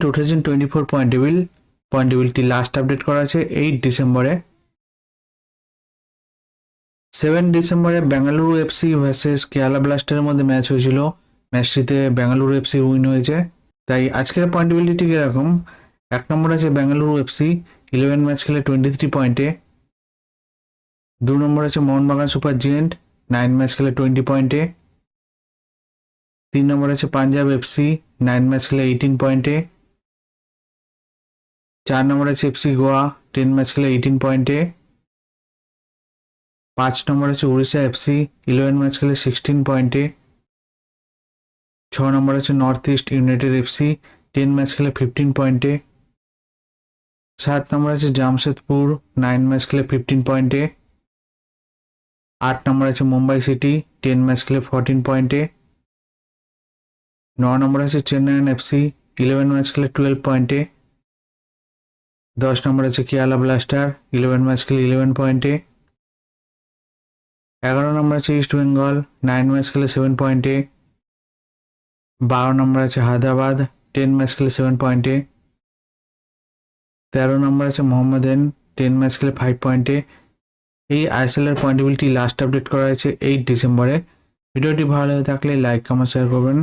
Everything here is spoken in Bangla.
2024 পয়েন্ট টেবিলটি লাস্ট আপডেট করা আছে 8 ডিসেম্বরে। 7 ডিসেম্বরে বেঙ্গালুরু এফসি ভার্সেস কেরালা ব্লাস্টারের মধ্যে ম্যাচ হয়েছিল। ম্যাচটিতে বেঙ্গালুরু এফসি উইন হয়েছে। তাই আজকের পয়েন্ট টেবিলটি এরকম: 1 নম্বর আছে বেঙ্গালুরু এফসি 11 ম্যাচ খেলে 23 পয়েন্টে। 2 নম্বর আছে মোহনবাগান সুপার জায়ান্ট 9 ম্যাচ খেলে 20 পয়েন্টে। 3 নম্বর আছে পাঞ্জাব এফসি 9 ম্যাচ খেলে 18 পয়েন্টে। 4 নম্বর আছে এফসি গোয়া 10 ম্যাচ খেলে 18 পয়েন্টে। 5 নম্বর আছে উড়িষ্যা এফসি 11 ম্যাচ খেলে 16 পয়েন্টে। 6 নম্বর আছে north east United FC 10 match খেলে 15 পয়েন্টে। 7 নম্বর আছে জামশেদপুর 9 ম্যাচ খেলে 15 পয়েন্টে। 8 নম্বর আছে মুম্বাই সিটি 10 ম্যাচ খেলে 14 পয়েন্টে। 9 নম্বর আছে চেন্নাইয়ান এফসি 11 ম্যাচ খেলে 12 পয়েন্টে। 10 নম্বর আছে কেরালা ব্লাস্টার 11 ম্যাচ খেলে 11 পয়েন্টে। 11 নম্বর আছে ইস্ট বেঙ্গল 9 ম্যাচ খেলে 7 পয়েন্টে। 12 নম্বর আছে হায়দ্রাবাদ 10 ম্যাচ খেলে 7 পয়েন্টে। 13 নম্বর আছে মোহামেডান 10 ম্যাচ খেলে 5 পয়েন্টে। এই আইএসএল এর পয়েন্ট টেবিলটি লাস্ট আপডেট করা হয়েছে 8 ডিসেম্বরে। ভিডিওটি ভালো লাগে থাকলে লাইক কমেন্ট শেয়ার করবেন।